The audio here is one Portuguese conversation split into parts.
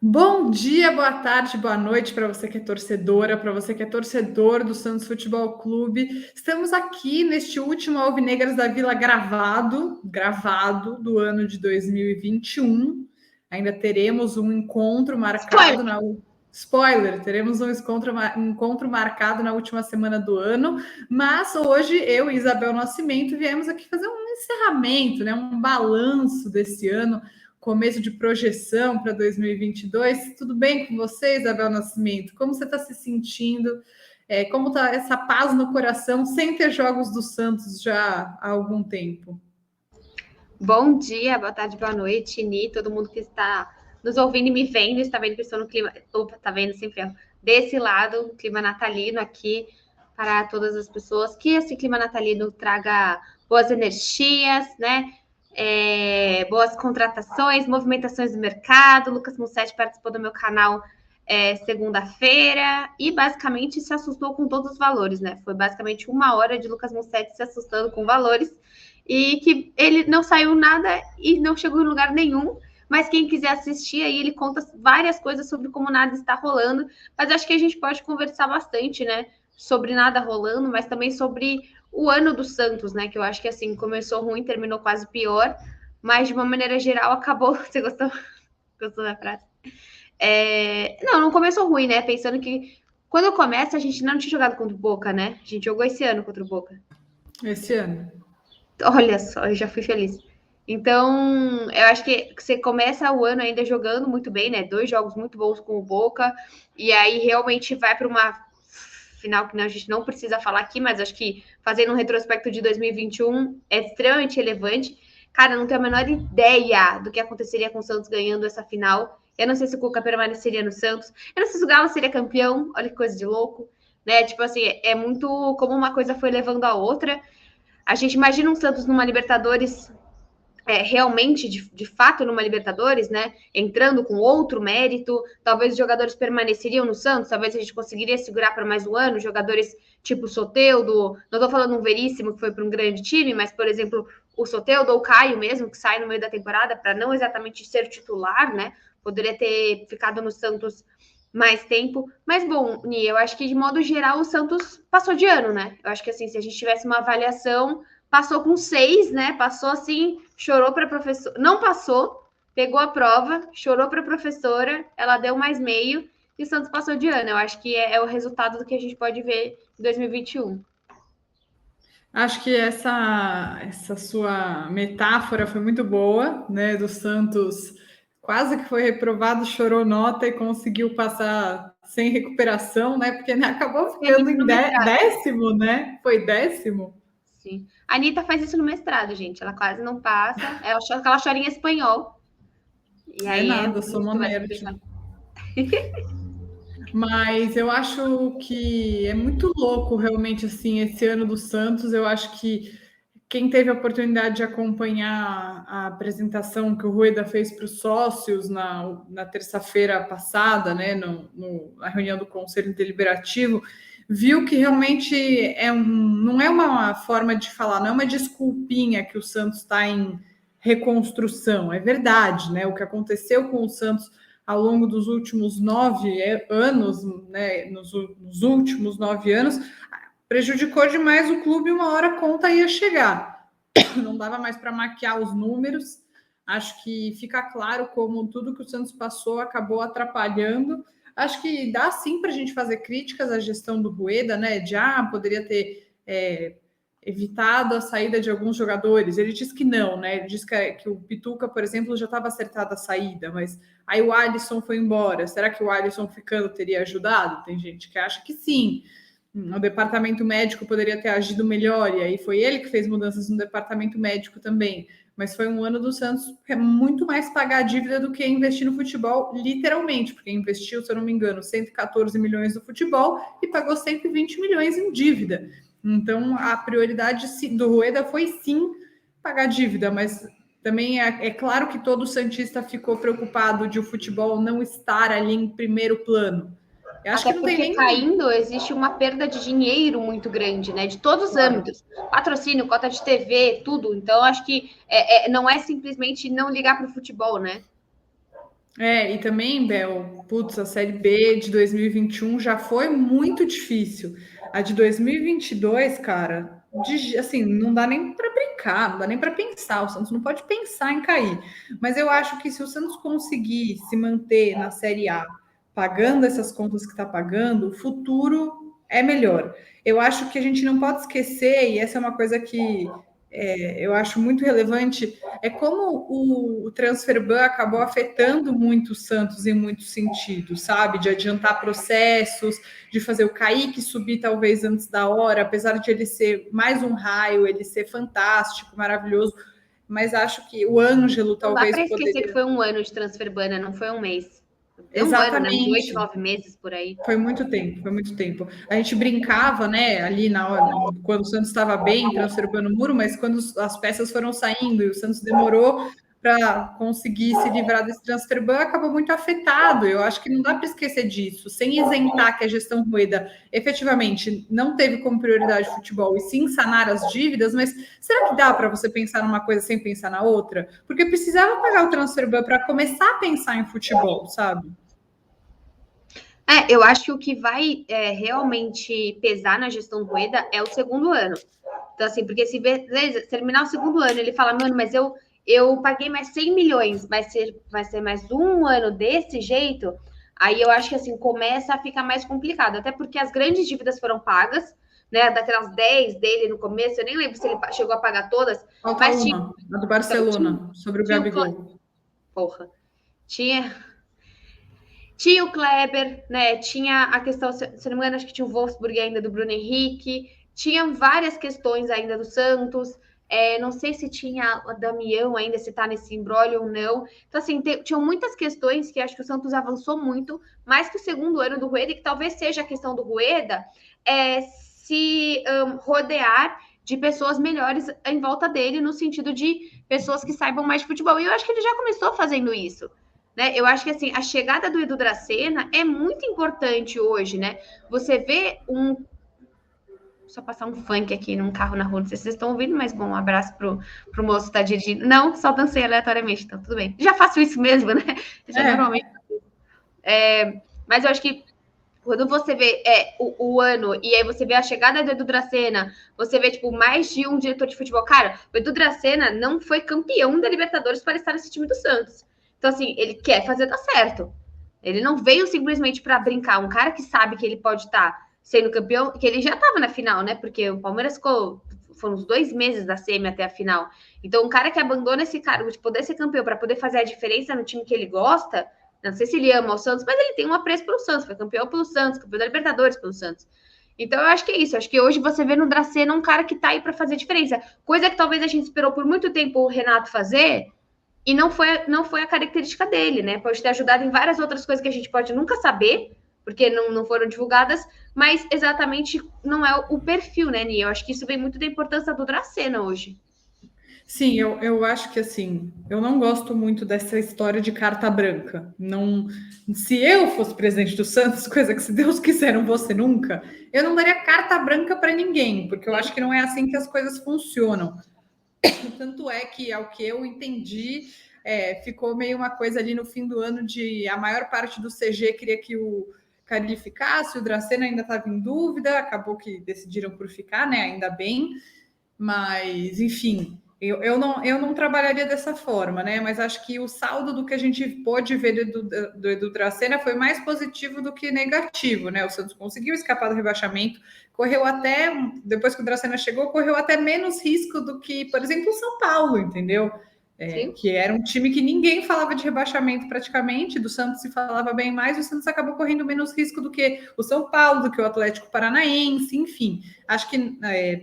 Bom dia, boa tarde, boa noite para você que é torcedora, para você que é torcedor do Santos Futebol Clube. Estamos aqui neste último Alvinegras da Vila gravado do ano de 2021. Ainda teremos um encontro marcado Spoiler! Spoiler, teremos um encontro marcado na última semana do ano, mas hoje eu e Isabel Nascimento viemos aqui fazer um encerramento, né, um balanço desse ano, começo de projeção para 2022. Tudo bem com você, Isabel Nascimento? Como você está se sentindo? Como está essa paz no coração sem ter jogos do Santos já há algum tempo? Bom dia, boa tarde, boa noite, Ni, todo mundo que está nos ouvindo e me vendo, está vendo que estou no clima, está vendo sempre desse lado, o clima natalino aqui para todas as pessoas, que esse clima natalino traga boas energias, né? Boas contratações, movimentações do mercado. Lucas Mussetti participou do meu canal segunda-feira e basicamente se assustou com todos os valores, né? Foi basicamente 1 hora de Lucas Mussetti se assustando com valores e que ele não saiu nada e não chegou em lugar nenhum. Mas quem quiser assistir aí, ele conta várias coisas sobre como nada está rolando. Mas acho que a gente pode conversar bastante, né? Sobre nada rolando, mas também sobre o ano do Santos, né? Que eu acho que assim, começou ruim, terminou quase pior, mas de uma maneira geral acabou. Você gostou? Gostou da frase? Não começou ruim, né? Pensando que quando começa, a gente não tinha jogado contra o Boca, né? A gente jogou esse ano contra o Boca. Esse ano. Olha só, eu já fui feliz. Então, eu acho que você começa o ano ainda jogando muito bem, né? 2 jogos muito bons com o Boca, e aí realmente vai para uma final que a gente não precisa falar aqui, mas acho que fazendo um retrospecto de 2021 é extremamente relevante. Cara, não tenho a menor ideia do que aconteceria com o Santos ganhando essa final. Eu não sei se o Cuca permaneceria no Santos. Eu não sei se o Galo seria campeão. Olha que coisa de louco, né? Tipo assim, é muito como uma coisa foi levando a outra. A gente imagina um Santos numa Libertadores realmente, de fato, numa Libertadores, né? Entrando com outro mérito, talvez os jogadores permaneceriam no Santos, talvez a gente conseguiria segurar para mais um ano, jogadores tipo o Soteldo, não estou falando um Veríssimo que foi para um grande time, mas, por exemplo, o Soteldo ou o Caio mesmo, que sai no meio da temporada para não exatamente ser titular, né? Poderia ter ficado no Santos mais tempo. Mas, bom, Ni, eu acho que, de modo geral, o Santos passou de ano, né? Eu acho que, assim, se a gente tivesse uma avaliação, passou com 6, né? Passou assim, chorou para a professora. Não passou, pegou a prova, chorou para a professora, ela deu mais meio e o Santos passou de ano. Eu acho que é o resultado do que a gente pode ver em 2021. Acho que essa sua metáfora foi muito boa, né? Do Santos quase que foi reprovado, chorou nota e conseguiu passar sem recuperação, né? Porque acabou ficando em décimo, né? Foi décimo. Sim. A Anitta faz isso no mestrado, gente. Ela quase não passa. Ela chora aquela chorinha espanhol. E É aí é nada, sou uma muito mais nerd. complicado. Mas eu acho que é muito louco realmente assim esse ano do Santos. Eu acho que quem teve a oportunidade de acompanhar a apresentação que o Rueda fez para os sócios na terça-feira passada, né, na reunião do Conselho Deliberativo, viu que realmente não é uma forma de falar, não é uma desculpinha que o Santos está em reconstrução. É verdade, né? O que aconteceu com o Santos ao longo dos últimos 9 anos, né, nos últimos 9 anos, prejudicou demais o clube. Uma hora a conta ia chegar, não dava mais para maquiar os números. Acho que fica claro como tudo que o Santos passou acabou atrapalhando. Acho que dá sim para a gente fazer críticas à gestão do Rueda, né? De poderia ter evitado a saída de alguns jogadores. Ele disse que não, né? Ele disse que o Pituca, por exemplo, já estava acertada a saída, mas aí o Alisson foi embora. Será que o Alisson ficando teria ajudado? Tem gente que acha que sim. O departamento médico poderia ter agido melhor, e aí foi ele que fez mudanças no departamento médico também. Mas foi um ano do Santos que é muito mais pagar a dívida do que investir no futebol, literalmente, porque investiu, se eu não me engano, 114 milhões no futebol e pagou 120 milhões em dívida. Então, a prioridade do Rueda foi sim pagar dívida, mas também é claro que todo Santista ficou preocupado de o futebol não estar ali em primeiro plano. Eu acho Até que não tem porque nem. caindo existe uma perda de dinheiro muito grande, né? De todos os Claro. âmbitos. Patrocínio, cota de TV, tudo. Então, acho que não é simplesmente não ligar para o futebol, né? E também, Bel, putz, a Série B de 2021 já foi muito difícil. A de 2022, cara, assim, não dá nem para brincar, não dá nem para pensar. O Santos não pode pensar em cair. Mas eu acho que se o Santos conseguir se manter na Série A, pagando essas contas que está pagando, o futuro é melhor. Eu acho que a gente não pode esquecer, e essa é uma coisa que eu acho muito relevante, é como o transfer ban acabou afetando muito o Santos em muitos sentidos, sabe? De adiantar processos, de fazer o Kaique subir talvez antes da hora, apesar de ele ser mais um raio, ele ser fantástico, maravilhoso, mas acho que o Ângelo Não dá talvez para esquecer que poderia. foi um ano de transfer ban, né? Não foi um mês. Deu um ano, né? Uns 8, Exatamente. 9 meses por aí. Foi muito tempo, foi muito tempo. A gente brincava, né, ali na hora, quando o Santos estava bem, transferando o muro, mas quando as peças foram saindo e o Santos demorou para conseguir se livrar desse transfer ban, acabou muito afetado. Eu acho que não dá para esquecer disso, sem isentar que a gestão Rueda efetivamente não teve como prioridade futebol e sim sanar as dívidas, mas será que dá para você pensar numa coisa sem pensar na outra? Porque precisava pagar o transfer ban para começar a pensar em futebol, sabe? Eu acho que o que vai realmente pesar na gestão do Rueda é o segundo ano. Então, assim, porque se beleza, terminar o segundo ano, ele fala, mano, mas eu paguei mais 100 milhões, vai ser mais um ano desse jeito, aí eu acho que, assim, começa a ficar mais complicado, até porque as grandes dívidas foram pagas, né, daquelas 10 dele no começo, eu nem lembro se ele chegou a pagar todas, Falta mas uma, a do então, Barcelona, sobre o tinha o, Gabigol. porra, tinha, tinha o Kleber, né? Tinha a questão, se não me engano, acho que tinha o Wolfsburg ainda do Bruno Henrique, tinha várias questões ainda do Santos. Não sei se tinha o Damião ainda, se tá nesse imbróglio ou não. Então, assim, tinham muitas questões que acho que o Santos avançou muito, mais que o segundo ano do Rueda, e que talvez seja a questão do Rueda, se rodear de pessoas melhores em volta dele, no sentido de pessoas que saibam mais de futebol. E eu acho que ele já começou fazendo isso. Né? Eu acho que assim, a chegada do Edu Dracena é muito importante hoje, né? Você vê um. Só passar um funk aqui num carro na rua, não sei se vocês estão ouvindo, mas bom, um abraço pro moço que tá dirigindo. Não, só dancei aleatoriamente, então tudo bem. Já faço isso mesmo, né? Já É, normalmente. Mas eu acho que quando você vê o ano e aí você vê a chegada do Edu Dracena, você vê, tipo, mais de um diretor de futebol. Cara, o Edu Dracena não foi campeão da Libertadores para estar nesse time do Santos. Então, assim, ele quer fazer dar certo. Ele não veio simplesmente para brincar. Um cara que sabe que ele pode estar sendo campeão, que ele já estava na final, né? Porque o Palmeiras ficou. Foram uns 2 meses da semi até a final. Então, um cara que abandona esse cargo de poder ser campeão para poder fazer a diferença no time que ele gosta, não sei se ele ama o Santos, mas ele tem um apreço pelo Santos, foi campeão pelo Santos, campeão da Libertadores pelo Santos. Então eu acho que é isso. Eu acho que hoje você vê no Dracena um cara que tá aí para fazer diferença. Coisa que talvez a gente esperou por muito tempo o Renato fazer e não foi a característica dele, né? Pode ter ajudado em várias outras coisas que a gente pode nunca saber, porque não foram divulgadas, mas exatamente não é o perfil, né, Nia? Eu acho que isso vem muito da importância do Dracena hoje. sim, eu acho que assim, eu não gosto muito dessa história de carta branca. Não, se eu fosse presidente do Santos, coisa que se Deus quiser não vou ser nunca, eu não daria carta branca para ninguém, porque eu acho que não é assim que as coisas funcionam. Tanto é que, ao que eu entendi, ficou meio uma coisa ali no fim do ano de a maior parte do CG queria que o Carille ficasse, o Dracena ainda estava em dúvida, acabou que decidiram por ficar, né? Ainda bem, mas enfim. Eu não trabalharia dessa forma, né? Mas acho que o saldo do que a gente pôde ver do Edu Dracena foi mais positivo do que negativo, né? O Santos conseguiu escapar do rebaixamento, correu até, depois que o Dracena chegou, correu até menos risco do que, por exemplo, o São Paulo, entendeu? Sim. Que era um time que ninguém falava de rebaixamento praticamente, do Santos se falava bem mais, o Santos acabou correndo menos risco do que o São Paulo, do que o Atlético Paranaense, enfim. Acho que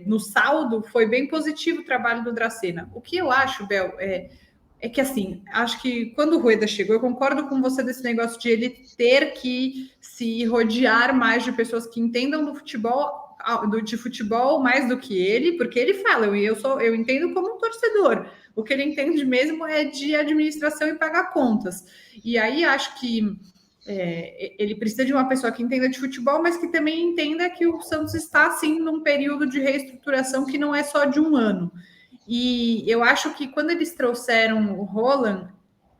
no saldo foi bem positivo o trabalho do Dracena. O que eu acho, Bel, é que assim, acho que quando o Rueda chegou, eu concordo com você desse negócio de ele ter que se rodear mais de pessoas que entendam de futebol mais do que ele, porque ele fala, eu entendo como um torcedor. O que ele entende mesmo é de administração e pagar contas. E aí acho que ele precisa de uma pessoa que entenda de futebol, mas que também entenda que o Santos está, sim, num período de reestruturação que não é só de um ano. E eu acho que quando eles trouxeram o Roland,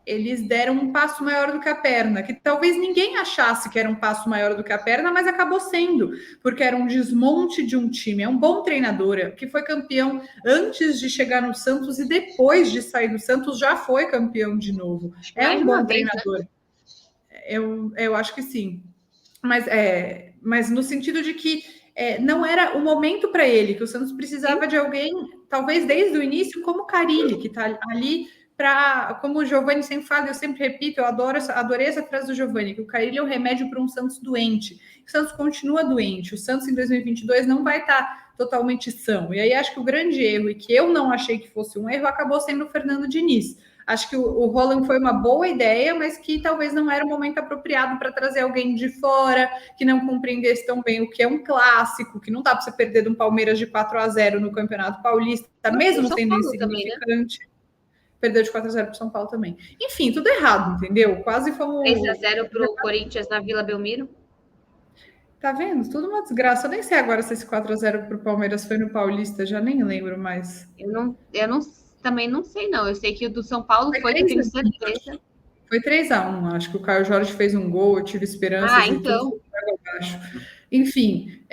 eles deram um passo maior do que a perna, que talvez ninguém achasse que era um passo maior do que a perna, mas acabou sendo, porque era um desmonte de um time. É um bom treinador, que foi campeão antes de chegar no Santos e depois de sair do Santos já foi campeão de novo. É Mais um de uma bom vez, treinador. né? Eu acho que sim. Mas no sentido de que não era o momento para ele, que o Santos precisava de alguém, talvez desde o início, como o Carille, que está ali para, como o Giovani sempre fala, eu sempre repito, eu adorei essa frase do Giovani, que o Carille é o remédio para um Santos doente. O Santos continua doente, o Santos em 2022 não vai estar totalmente são. E aí acho que o grande erro, e que eu não achei que fosse um erro, acabou sendo o Fernando Diniz. Acho que o Roland foi uma boa ideia, mas que talvez não era o momento apropriado para trazer alguém de fora, que não compreendesse tão bem o que é um clássico, que não dá para você perder de um Palmeiras de 4-0 no Campeonato Paulista, mesmo sendo insignificante. Também, né? Perdeu de 4-0 para o São Paulo também. Enfim, tudo errado, entendeu? Quase fomos... 3-0 para o Corinthians na Vila Belmiro. Tá vendo? Tudo uma desgraça. Eu nem sei agora se esse 4-0 para o Palmeiras foi no Paulista, já nem lembro mais. Também não sei, não. Eu sei que o do São Paulo foi, que eu tenho certeza. Foi 3-1, acho que o Caio Jorge fez um gol, eu tive esperanças e então. Enfim,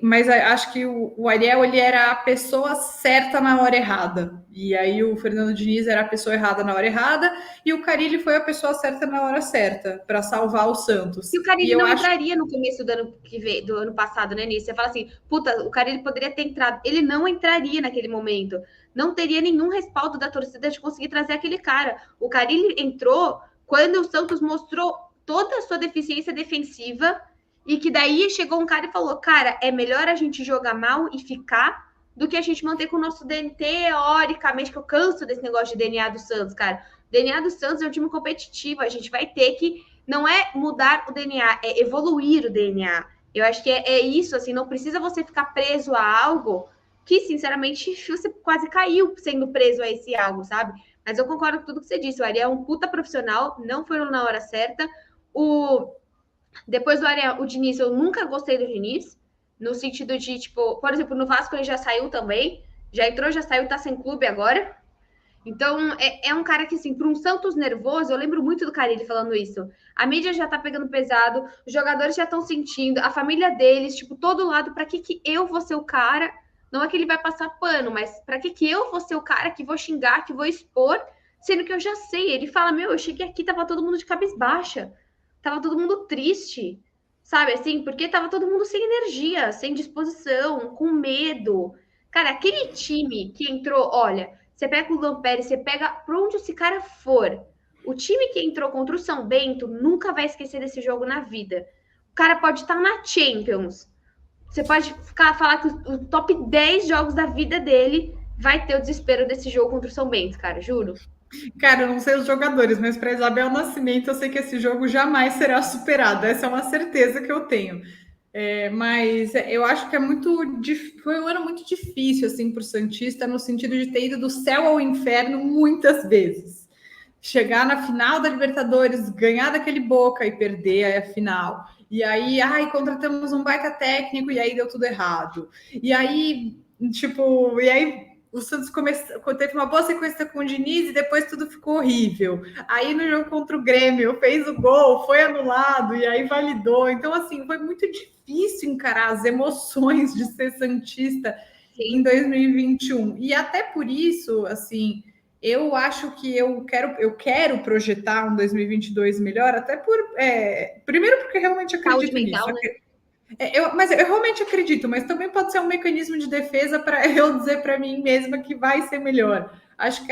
mas acho que o Ariel ele era a pessoa certa na hora errada. E aí o Fernando Diniz era a pessoa errada na hora errada, e o Carille foi a pessoa certa na hora certa, para salvar o Santos. E o Carille não entraria no começo do ano passado, né, Nisso? Você fala assim, puta, o Carille poderia ter entrado. Ele não entraria naquele momento. Não teria nenhum respaldo da torcida de conseguir trazer aquele cara. O Carille entrou quando o Santos mostrou toda a sua deficiência defensiva, e que daí chegou um cara e falou, cara, é melhor a gente jogar mal e ficar do que a gente manter com o nosso DNA, teoricamente, que eu canso desse negócio de DNA do Santos, cara. O DNA do Santos é um time competitivo, a gente vai ter que, não é mudar o DNA, é evoluir o DNA. Eu acho que é isso, assim, não precisa você ficar preso a algo que, sinceramente, você quase caiu sendo preso a esse algo, sabe? Mas eu concordo com tudo que você disse, o Ariel é um puta profissional, não foi na hora certa. Depois do Ariel, o Diniz, eu nunca gostei do Diniz, no sentido de, tipo, por exemplo, no Vasco ele já saiu também, já entrou, já saiu, tá sem clube agora. Então, é um cara que, assim, para um Santos nervoso, eu lembro muito do Carille falando isso. A mídia já tá pegando pesado, os jogadores já estão sentindo, a família deles, tipo, todo lado, para que eu vou ser o cara? Não é que ele vai passar pano, mas para que eu vou ser o cara que vou xingar, que vou expor, sendo que eu já sei. Ele fala, meu, eu cheguei aqui, tava todo mundo de cabeça baixa, tava todo mundo triste, sabe, assim, porque tava todo mundo sem energia, sem disposição, com medo. Cara, aquele time que entrou, olha, você pega o Lampere, você pega por onde esse cara for. O time que entrou contra o São Bento nunca vai esquecer desse jogo na vida. O cara pode estar na Champions. Você pode falar que o top 10 jogos da vida dele vai ter o desespero desse jogo contra o São Bento, cara, juro. Cara, eu não sei os jogadores, mas para Isabel Nascimento eu sei que esse jogo jamais será superado. Essa é uma certeza que eu tenho. Mas eu acho que foi um ano muito difícil assim para o Santista, no sentido de ter ido do céu ao inferno muitas vezes. Chegar na final da Libertadores, ganhar daquele Boca e perder a final. E aí, contratamos um baita técnico e aí deu tudo errado. E aí, o Santos teve uma boa sequência com o Diniz e depois tudo ficou horrível. Aí no jogo contra o Grêmio, fez o gol, foi anulado e aí validou. Então, assim, foi muito difícil encarar as emoções de ser Santista em 2021. E até por isso, assim, eu acho que eu quero projetar um 2022 melhor, até primeiro porque realmente acredito nisso. Mental, né? Mas eu realmente acredito, mas também pode ser um mecanismo de defesa para eu dizer para mim mesma que vai ser melhor. Acho que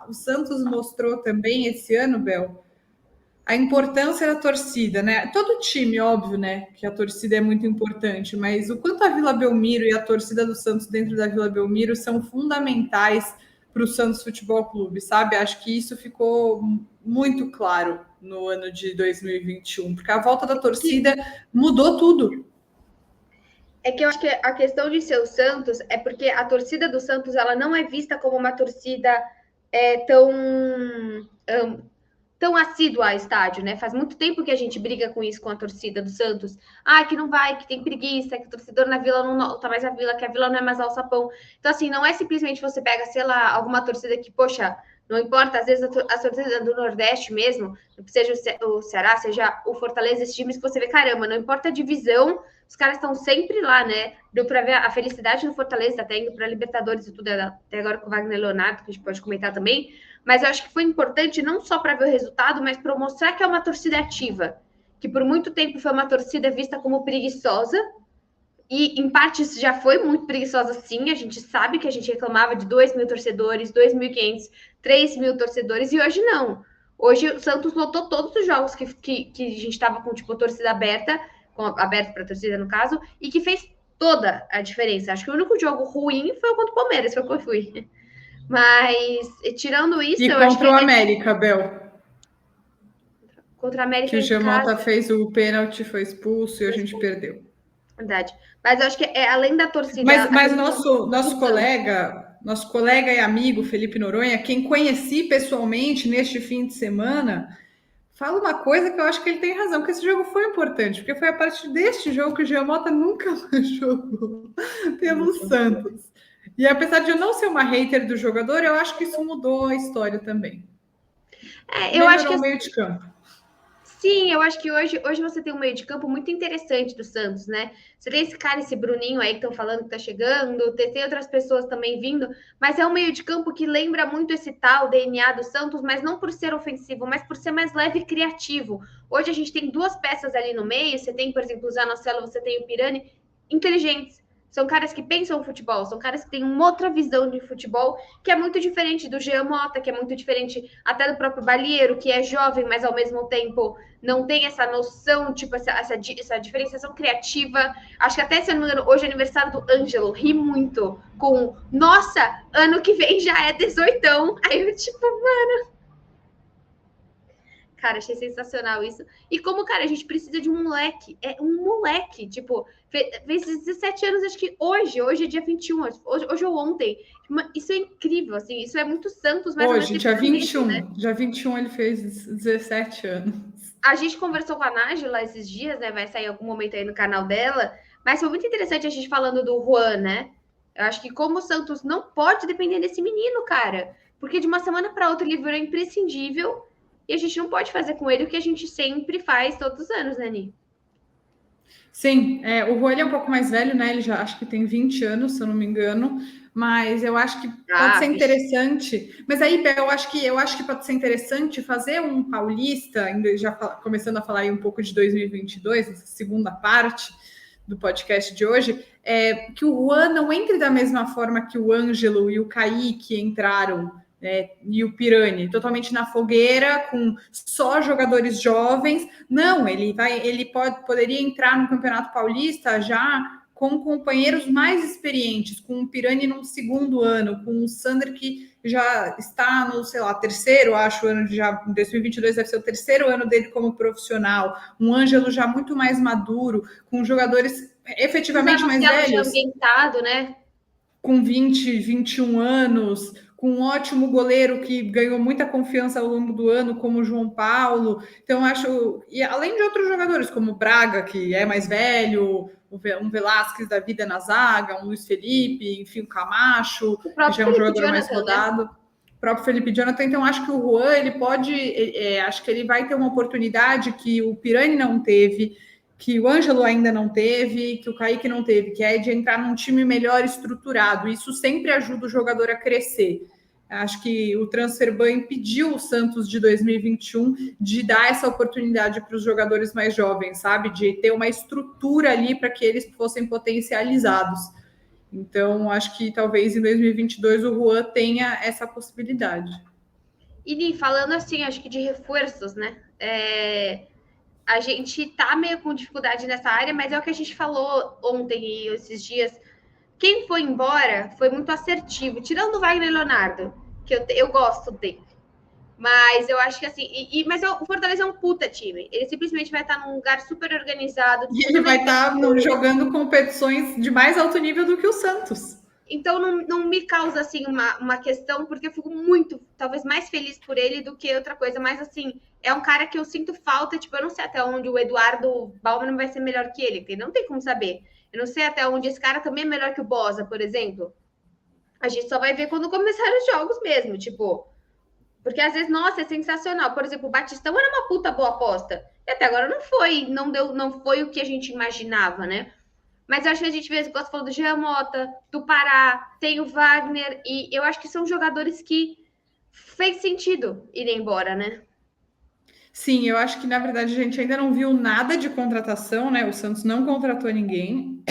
o Santos mostrou também esse ano, Bel, a importância da torcida, né? Todo time, óbvio, né? Que a torcida é muito importante, mas o quanto a Vila Belmiro e a torcida do Santos dentro da Vila Belmiro são fundamentais para o Santos Futebol Clube, sabe? Acho que isso ficou muito claro no ano de 2021, porque a volta da torcida mudou tudo. É que eu acho que a questão de ser o Santos é porque a torcida do Santos ela não é vista como uma torcida tão assídua ao estádio, né? Faz muito tempo que a gente briga com isso com a torcida do Santos. Que não vai, que tem preguiça, que o torcedor na Vila não nota mais a Vila, que a Vila não é mais alçapão. Então, assim, não é simplesmente você pega, sei lá, alguma torcida que, poxa, Não importa, às vezes, a torcida do Nordeste mesmo, seja o Ceará, seja o Fortaleza, esses times que você vê, caramba, não importa a divisão, os caras estão sempre lá, né? Deu para ver a felicidade do Fortaleza, até indo para Libertadores e tudo, até agora com o Wagner Leonardo, que a gente pode comentar também. Mas eu acho que foi importante não só para ver o resultado, mas para mostrar que é uma torcida ativa, que por muito tempo foi uma torcida vista como preguiçosa, e em partes já foi muito preguiçosa, sim. A gente sabe que a gente reclamava de 2 mil torcedores, 2.500, 3 mil torcedores, e hoje não. Hoje o Santos lotou todos os jogos que a gente estava com tipo torcida aberta, aberta para a torcida no caso, e que fez toda a diferença. Acho que o único jogo ruim foi o contra o Palmeiras, foi o que eu fui. Mas tirando isso, e eu acho que contra o América, Bel. Contra a América que o em Jamota casa. fez o pênalti, foi expulso e a gente perdeu. Verdade. Mas eu acho que além da torcida. Mas nosso colega e amigo Felipe Noronha, quem conheci pessoalmente neste fim de semana, fala uma coisa que eu acho que ele tem razão, que esse jogo foi importante, porque foi a partir deste jogo que o Giamota nunca mais jogou pelo Santos. E apesar de eu não ser uma hater do jogador, eu acho que isso mudou a história também. Eu acho que o meio de campo. Sim, eu acho que hoje você tem um meio de campo muito interessante do Santos, né? Você tem esse cara, esse Bruninho aí que estão falando que tá chegando, tem outras pessoas também vindo, mas é um meio de campo que lembra muito esse tal DNA do Santos, mas não por ser ofensivo, mas por ser mais leve e criativo. Hoje a gente tem duas peças ali no meio, você tem, por exemplo, o Zanocelo, você tem o Pirani, inteligentes. São caras que pensam o futebol, são caras que têm uma outra visão de futebol que é muito diferente do Jean Mota, que é muito diferente até do próprio Balieiro, que é jovem, mas ao mesmo tempo não tem essa noção, tipo, essa diferenciação criativa. Acho que até, se eu não me engano, hoje é aniversário do Ângelo, ri muito com, nossa, ano que vem já é 18ão. Aí eu, tipo, mano... Cara, achei sensacional isso. E como, cara, a gente precisa de um moleque. É um moleque. Tipo, fez 17 anos, acho que hoje. Hoje é dia 21. Hoje ou ontem. Isso é incrível, assim. Isso é muito Santos, mas hoje, dia 21. Né? Dia 21 ele fez 17 anos. A gente conversou com a Nájila esses dias, né? Vai sair em algum momento aí no canal dela. Mas foi muito interessante a gente falando do Juan, né? Eu acho que como o Santos não pode depender desse menino, cara. Porque de uma semana para outra ele virou imprescindível. E a gente não pode fazer com ele o que a gente sempre faz todos os anos, né, Ni? Sim, o Juan é um pouco mais velho, né? Ele já acho que tem 20 anos, se eu não me engano. Mas eu acho que pode ser interessante. Mas aí, Bel, eu acho que pode ser interessante fazer um paulista, ainda já começando a falar aí um pouco de 2022, essa segunda parte do podcast de hoje, que o Juan não entre da mesma forma que o Ângelo e o Kaique entraram, e o Pirani, totalmente na fogueira, com só jogadores jovens. Não, ele poderia entrar no Campeonato Paulista já com companheiros mais experientes, com o Pirani no segundo ano, com o Sander que já está no, sei lá, terceiro, acho, ano de já 2022 deve ser o terceiro ano dele como profissional, um Ângelo já muito mais maduro, com jogadores efetivamente mais velhos. Já ambientado, né? Com 20, 21 anos, com um ótimo goleiro que ganhou muita confiança ao longo do ano, como o João Paulo. Então, acho. E além de outros jogadores, como o Braga, que é mais velho, um Velasquez da vida na zaga, um Luiz Felipe, enfim, o Camacho, que já é um jogador mais rodado. Né? O próprio Felipe Jonathan. Então, acho que o Juan, ele pode. Acho que ele vai ter uma oportunidade que o Pirani não teve, que o Ângelo ainda não teve, que o Kaique não teve, que é de entrar num time melhor estruturado. Isso sempre ajuda o jogador a crescer. Acho que o transfer ban impediu o Santos de 2021 de dar essa oportunidade para os jogadores mais jovens, sabe? De ter uma estrutura ali para que eles fossem potencializados. Então, acho que talvez em 2022 o Juan tenha essa possibilidade. E falando assim, acho que de reforços, né? A gente tá meio com dificuldade nessa área, mas é o que a gente falou ontem e esses dias. Quem foi embora foi muito assertivo, tirando o Wagner Leonardo, que eu gosto dele. Mas eu acho que assim. Mas o Fortaleza é um puta time. Ele simplesmente vai estar num lugar super organizado. E ele vai estar jogando competições de mais alto nível do que o Santos. Então não me causa assim uma questão, porque eu fico muito, talvez mais feliz por ele do que outra coisa. Mas assim, é um cara que eu sinto falta. Tipo, eu não sei até onde o Eduardo Bauman vai ser melhor que ele, porque não tem como saber. Eu não sei até onde esse cara também é melhor que o Bosa, por exemplo. A gente só vai ver quando começar os jogos mesmo. Tipo, Porque às vezes, nossa, é sensacional. Por exemplo, o Batistão era uma puta boa aposta. E até agora não foi, não foi o que a gente imaginava, né? Mas eu acho que a gente vê, igual você falou do Jean Mota, do Pará, tem o Wagner, e eu acho que são jogadores que fez sentido irem embora, né? Sim, eu acho que na verdade a gente ainda não viu nada de contratação, né? O Santos não contratou ninguém,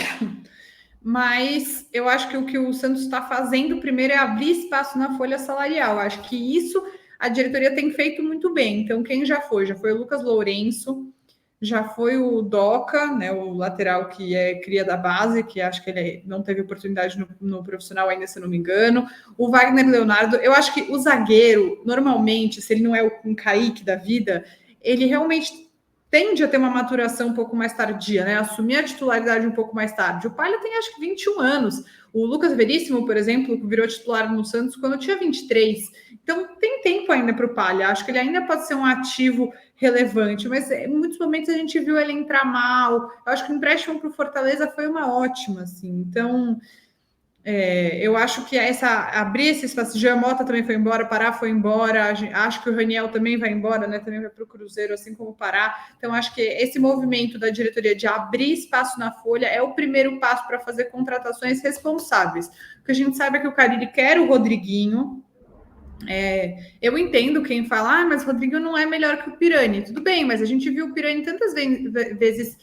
mas eu acho que o que o Santos está fazendo primeiro é abrir espaço na folha salarial. Eu acho que isso a diretoria tem feito muito bem. Então, quem já foi? Já foi o Lucas Lourenço, já foi o Doca, né, o lateral que é cria da base, que acho que ele não teve oportunidade no profissional ainda, se não me engano. O Wagner Leonardo, eu acho que o zagueiro, normalmente, se ele não é um Kaique da vida, ele realmente tende a ter uma maturação um pouco mais tardia, né? Assumir a titularidade um pouco mais tarde. O Palha tem acho que 21 anos. O Lucas Veríssimo, por exemplo, virou titular no Santos quando tinha 23. Então tem tempo ainda para o Palha. Acho que ele ainda pode ser um ativo relevante, mas em muitos momentos a gente viu ele entrar mal. Eu acho que o empréstimo para o Fortaleza foi uma ótima, assim. Então, eu acho que abrir esse espaço. Jean Mota também foi embora, Pará foi embora. Acho que o Raniel também vai embora, né? Também vai para o Cruzeiro, assim como o Pará. Então, acho que esse movimento da diretoria de abrir espaço na folha é o primeiro passo para fazer contratações responsáveis. O que a gente sabe é que o Carille quer o Rodriguinho. Eu entendo quem fala, mas o Rodrigo não é melhor que o Pirani. Tudo bem, mas a gente viu o Pirani tantas vezes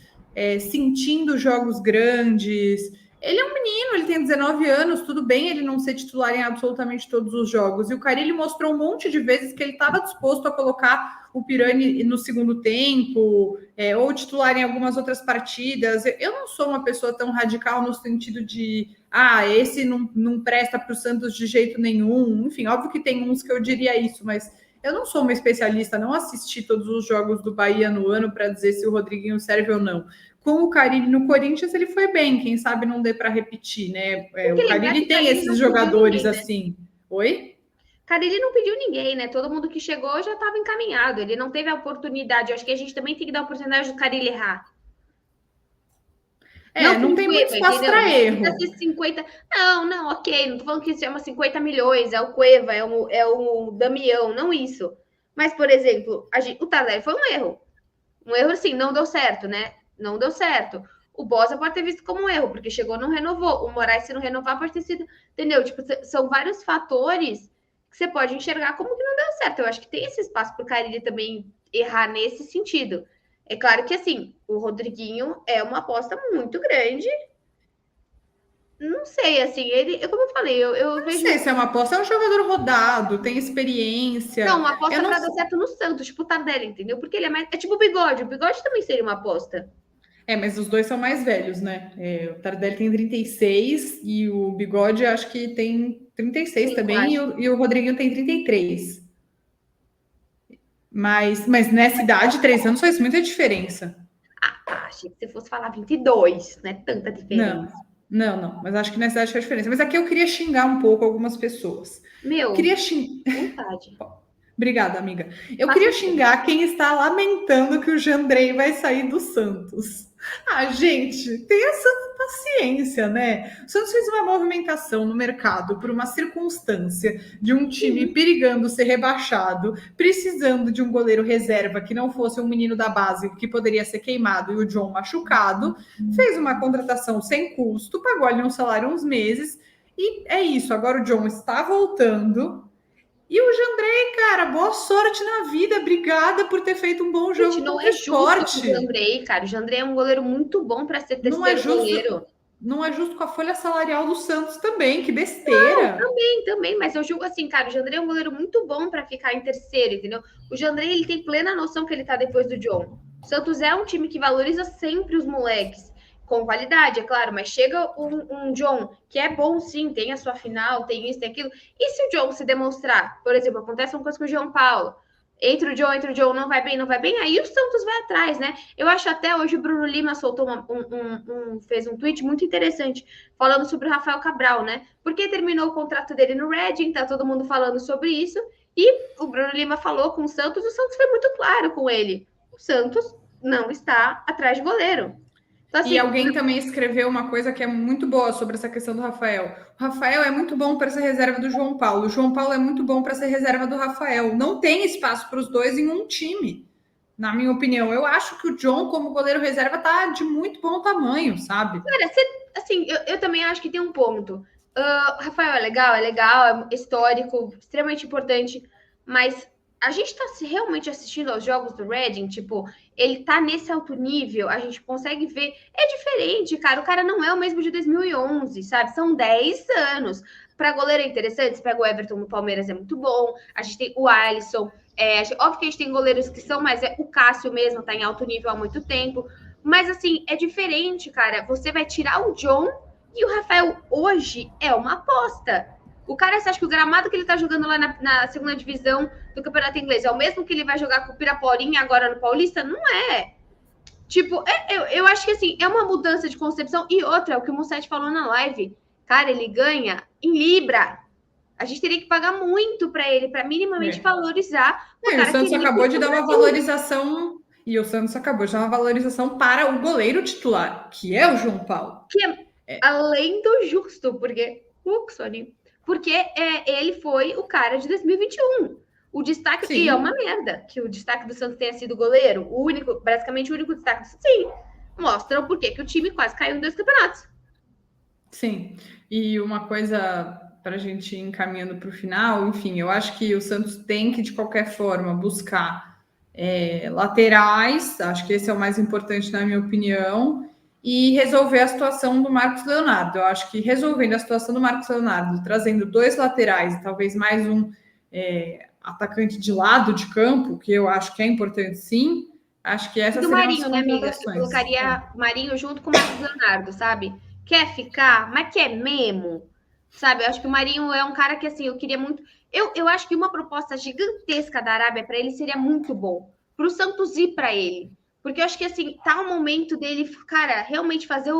sentindo jogos grandes. Ele é um menino, ele tem 19 anos, tudo bem ele não ser titular em absolutamente todos os jogos. E o Carille mostrou um monte de vezes que ele estava disposto a colocar o Pirani no segundo tempo, ou titular em algumas outras partidas. Eu não sou uma pessoa tão radical no sentido de esse não presta para o Santos de jeito nenhum. Enfim, óbvio que tem uns que eu diria isso, mas eu não sou uma especialista, não assisti todos os jogos do Bahia no ano para dizer se o Rodriguinho serve ou não. Com o Carille no Corinthians, ele foi bem, quem sabe não dê para repetir, né? O Carille tem esses jogadores ninguém, né? Assim. Oi? Carille não pediu ninguém, né? Todo mundo que chegou já estava encaminhado. Ele não teve a oportunidade. Eu acho que a gente também tem que dar a oportunidade do Carille errar. Não tem muito espaço para erro. 50... Não, ok. Não tô falando que isso é 50 milhões, é o Cueva, é o Damião, não isso. Mas, por exemplo, o Tardelli foi um erro. Um erro, assim, não deu certo, né? Não deu certo. O Bosa pode ter visto como um erro, porque chegou não renovou. O Moraes, se não renovar, pode ter sido... Entendeu? Tipo, são vários fatores que você pode enxergar como que não deu certo. Eu acho que tem esse espaço para o Carille também errar nesse sentido. É claro que, assim, o Rodriguinho é uma aposta muito grande. Não sei, assim, como eu falei, eu vejo... Não sei se é uma aposta, é um jogador rodado, tem experiência. Não, uma aposta para dar certo no Santos, tipo o Tardelli, entendeu? Porque ele é mais... É tipo o Bigode também seria uma aposta. Mas os dois são mais velhos, né? O Tardelli tem 36 e o Bigode acho que tem 36 sim, também, e o Rodriguinho tem 33. Mas nessa idade, 3 anos faz muita diferença. Achei que você fosse falar 22, não é tanta diferença. Não, mas acho que nessa idade faz diferença. Mas aqui eu queria xingar um pouco algumas pessoas. Queria xingar. Vontade. Obrigada, amiga. Eu queria xingar quem está lamentando que o Jandrei vai sair do Santos. Gente, tenha essa paciência, né? O Santos fez uma movimentação no mercado por uma circunstância de um time perigando ser rebaixado, precisando de um goleiro reserva que não fosse um menino da base que poderia ser queimado e o John machucado. Fez uma contratação sem custo, pagou ali um salário uns meses e é isso. Agora o John está voltando. E o Jandrei, cara, boa sorte na vida. Obrigada por ter feito um bom jogo contra o esporte. O Jandrei, cara. O Jandrei é um goleiro muito bom para ser terceiro goleiro. Não é justo com a folha salarial do Santos também, que besteira. Não, também, mas eu julgo assim, cara, o Jandrei é um goleiro muito bom para ficar em terceiro, entendeu? O Jandrei, ele tem plena noção que ele tá depois do John. O Santos é um time que valoriza sempre os moleques. Com qualidade, é claro, mas chega um John, que é bom sim, tem a sua final, tem isso, tem aquilo. E se o John se demonstrar, por exemplo, acontece uma coisa com o João Paulo, entre o John, não vai bem, aí o Santos vai atrás, né? Eu acho até hoje o Bruno Lima soltou fez um tweet muito interessante, falando sobre o Rafael Cabral, né? Porque terminou o contrato dele no Reading, tá todo mundo falando sobre isso, e o Bruno Lima falou com o Santos foi muito claro com ele. O Santos não está atrás de goleiro. Então, E assim, alguém também escreveu uma coisa que é muito boa sobre essa questão do Rafael. O Rafael é muito bom para ser reserva do João Paulo. O João Paulo é muito bom para ser reserva do Rafael. Não tem espaço para os dois em um time, na minha opinião. Eu acho que o John, como goleiro reserva, tá de muito bom tamanho, sabe? cara, assim, eu também acho que tem um ponto. Rafael é legal, é histórico, extremamente importante, mas a gente tá realmente assistindo aos jogos do Reading, tipo, ele tá nesse alto nível, a gente consegue ver, é diferente, cara, o cara não é o mesmo de 2011, sabe? São 10 anos. Para goleiro é interessante, você pega o Everton no Palmeiras, é muito bom, a gente tem o Alisson, óbvio que a gente tem goleiros que são, mas o Cássio mesmo tá em alto nível há muito tempo, mas assim, é diferente, cara. Você vai tirar o John e o Rafael hoje é uma aposta. O cara, você acha que o gramado que ele tá jogando lá na segunda divisão do Campeonato Inglês é o mesmo que ele vai jogar com o Piraporinha agora no Paulista? Não é. Tipo, eu acho que assim, é uma mudança de concepção. E outra, o que o Mussetti falou na live. Cara, ele ganha em Libra. A gente teria que pagar muito para ele, para minimamente valorizar o E o cara que Santos ele acabou foi de no dar uma Brasil. valorização. E o Santos acabou de dar uma valorização para o goleiro titular, que é o João Paulo. Que é além do justo, porque ele foi o cara de 2021. O destaque, Sim. e é uma merda que o destaque do Santos tenha sido goleiro, basicamente o único destaque do Santos. Sim, mostra o porquê que o time quase caiu em 2 campeonatos. Sim, e uma coisa para a gente ir encaminhando para o final, enfim, eu acho que o Santos tem que, de qualquer forma, buscar laterais, acho que esse é o mais importante, na minha opinião, e resolver a situação do Marcos Leonardo. Eu acho que resolvendo a situação do Marcos Leonardo, trazendo 2 laterais e talvez mais um atacante de lado de campo, que eu acho que é importante sim, acho que essas Do seriam as Marinho, né, amiga? Eu contratações. colocaria o Marinho junto com o Marcos Leonardo, sabe? Quer ficar, mas quer mesmo, sabe? Eu acho que o Marinho é um cara que, assim, eu queria muito. Eu acho que uma proposta gigantesca da Arábia para ele seria muito bom. Para o Santos ir para ele. Porque eu acho que, assim, tá o momento dele, cara, realmente fazer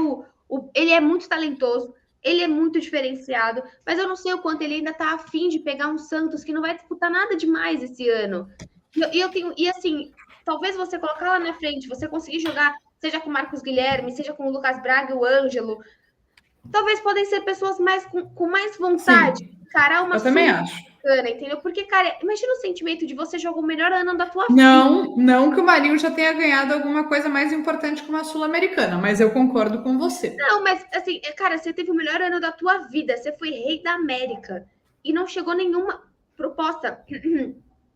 ele é muito talentoso, ele é muito diferenciado, mas eu não sei o quanto ele ainda tá afim de pegar um Santos que não vai disputar nada demais esse ano. E assim, talvez você colocar lá na frente, você conseguir jogar, seja com o Marcos Guilherme, seja com o Lucas Braga e o Ângelo, talvez podem ser pessoas com mais vontade Sim, de encarar uma eu também acho. Sul-Americana, entendeu? Porque, cara, imagina o sentimento de você jogar o melhor ano da tua vida. Não que o Marinho já tenha ganhado alguma coisa mais importante que uma Sul-Americana, mas eu concordo com você. Não, mas assim, cara, você teve o melhor ano da tua vida, você foi rei da América e não chegou nenhuma proposta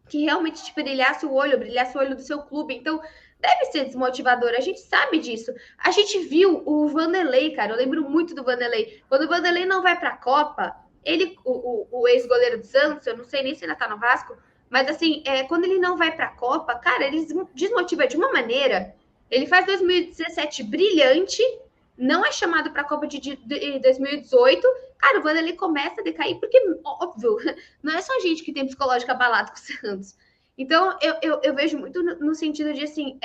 que realmente te brilhasse o olho do seu clube. Então, deve ser desmotivador. A gente sabe disso. A gente viu o Vanderlei, cara. Eu lembro muito do Vanderlei. Quando o Vanderlei não vai para a Copa, ele, o ex-goleiro do Santos, eu não sei nem se ainda tá no Vasco, mas assim, quando ele não vai para a Copa, cara, ele desmotiva de uma maneira. Ele faz 2017 brilhante, não é chamado para a Copa de 2018. Cara, o Vanderlei começa a decair, porque, óbvio, não é só gente que tem psicológico abalado com o Santos. Então, eu vejo muito no sentido de, assim,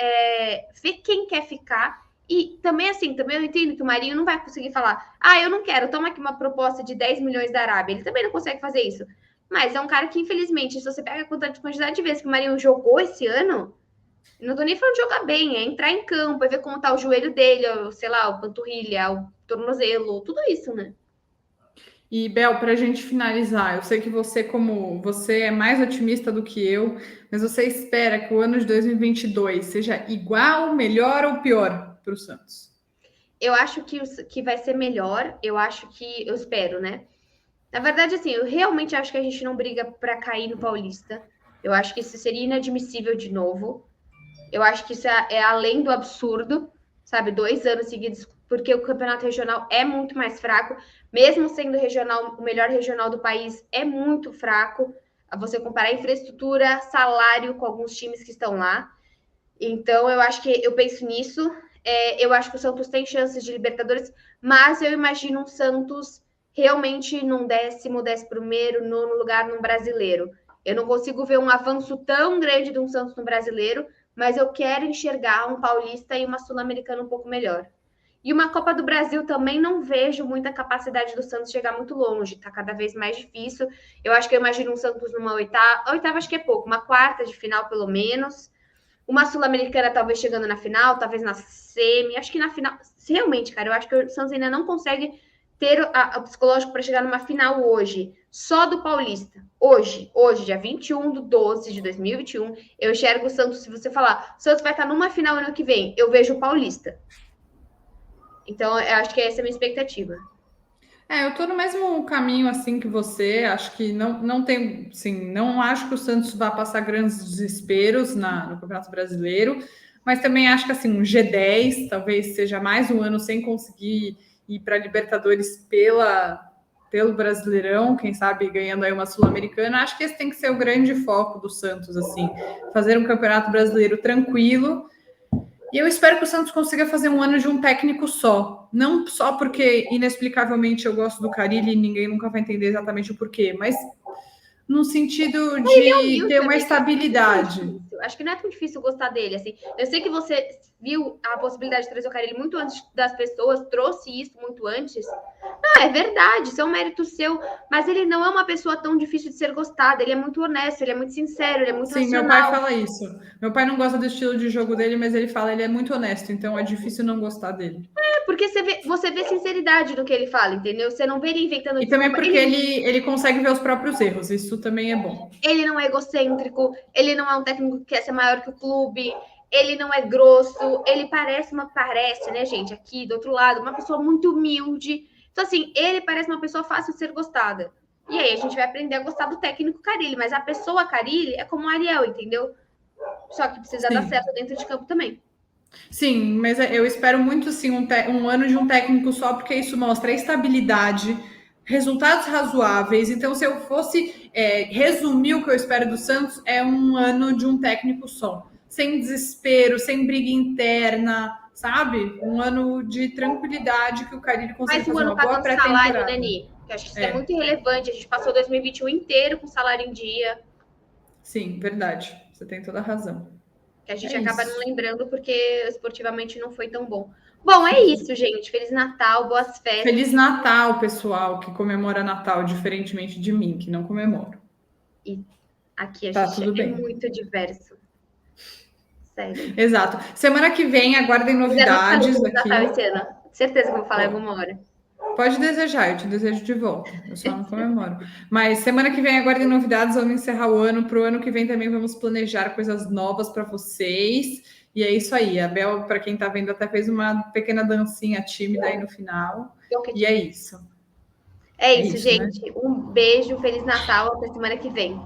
ver quem quer ficar. E também, assim, também eu entendo que o Marinho não vai conseguir falar, eu não quero, toma aqui uma proposta de 10 milhões da Arábia. Ele também não consegue fazer isso. Mas é um cara que, infelizmente, se você pega a quantidade de vezes que o Marinho jogou esse ano, não tô nem falando de jogar bem, é entrar em campo, é ver como tá o joelho dele, sei lá, o panturrilha, o tornozelo, tudo isso, né? E Bel, para a gente finalizar, eu sei que você, como você é mais otimista do que eu, mas você espera que o ano de 2022 seja igual, melhor ou pior para o Santos? Eu acho que vai ser melhor, eu espero, né? Na verdade, assim, eu realmente acho que a gente não briga para cair no Paulista. Eu acho que isso seria inadmissível de novo. Eu acho que isso é além do absurdo, sabe? 2 anos seguidos, porque o campeonato regional é muito mais fraco, mesmo sendo regional, o melhor regional do país, é muito fraco. A você comparar infraestrutura, salário com alguns times que estão lá. Então, eu penso nisso. Eu acho que o Santos tem chances de Libertadores, mas eu imagino um Santos realmente num 11º, nono lugar num brasileiro. Eu não consigo ver um avanço tão grande de um Santos no brasileiro, mas eu quero enxergar um paulista e uma sul-americana um pouco melhor. E uma Copa do Brasil também não vejo muita capacidade do Santos chegar muito longe, tá cada vez mais difícil. Eu acho que eu imagino um Santos numa oitava acho que é pouco, uma quarta de final pelo menos. uma Sul-Americana talvez chegando na final, talvez na semi, acho que na final, realmente, cara, eu acho que o Santos ainda não consegue ter o psicológico para chegar numa final hoje, só do Paulista. Hoje, dia 21/12/2021, eu enxergo o Santos, se você falar, o Santos vai estar numa final ano que vem, eu vejo o Paulista. Então, eu acho que essa é a minha expectativa. Eu tô no mesmo caminho assim que você. Acho que não tem, sim, não acho que o Santos vá passar grandes desesperos no Campeonato Brasileiro, mas também acho que assim, um G10 talvez seja mais um ano sem conseguir ir para Libertadores pelo Brasileirão, quem sabe ganhando aí uma Sul-Americana. Acho que esse tem que ser o grande foco do Santos, assim, fazer um Campeonato Brasileiro tranquilo. E eu espero que o Santos consiga fazer um ano de um técnico só. Não só porque, inexplicavelmente, eu gosto do Carille e ninguém nunca vai entender exatamente o porquê, mas no sentido de ter uma estabilidade. Acho que não é tão difícil gostar dele, assim. Eu sei que você viu a possibilidade de trazer o Carille muito antes das pessoas, trouxe isso muito antes. Não, é verdade, isso é um mérito seu, mas ele não é uma pessoa tão difícil de ser gostada, ele é muito honesto, ele é muito sincero, ele é muito Sim, racional. meu pai fala isso. Meu pai não gosta do estilo de jogo dele, mas ele fala ele é muito honesto, então é difícil não gostar dele. Porque você vê sinceridade no que ele fala, entendeu? Você não vê ele inventando E também porque ele consegue ver os próprios erros, isso também é bom. Ele não é egocêntrico, ele não é um técnico que quer ser maior que o clube, ele não é grosso, ele parece, né, gente, aqui do outro lado, uma pessoa muito humilde. Então, assim, ele parece uma pessoa fácil de ser gostada. E aí a gente vai aprender a gostar do técnico Carille, mas a pessoa Carille é como o Ariel, entendeu? Só que precisa dar certo dentro de campo também. Sim, mas eu espero muito sim um ano de um técnico só, porque isso mostra estabilidade, resultados razoáveis. Então, se eu fosse resumir o que eu espero do Santos, é um ano de um técnico só, sem desespero, sem briga interna, sabe? Um ano de tranquilidade que o Carille consiga fazer uma boa pré-temporada. Salário, né, Ni? Que acho que isso é muito relevante. A gente passou 2021 inteiro com salário em dia. Sim, verdade. Você tem toda a razão. Que a gente acaba não lembrando porque esportivamente não foi tão bom. Bom, é isso, gente. Feliz Natal, boas festas. Feliz Natal, pessoal que comemora Natal, diferentemente de mim, que não comemoro. E aqui a gente é muito diverso. Sério. Exato. Semana que vem, aguardem novidades aqui. Natal esse ano. Certeza que eu vou falar em alguma hora. Pode desejar, eu te desejo de volta. Eu só não comemoro. Mas semana que vem, aguardem novidades, vamos encerrar o ano. Para o ano que vem também vamos planejar coisas novas para vocês. E é isso aí. A Bel, para quem está vendo, até fez uma pequena dancinha tímida aí no final. E é isso. É isso, gente. Né? Um beijo, Feliz Natal, até semana que vem.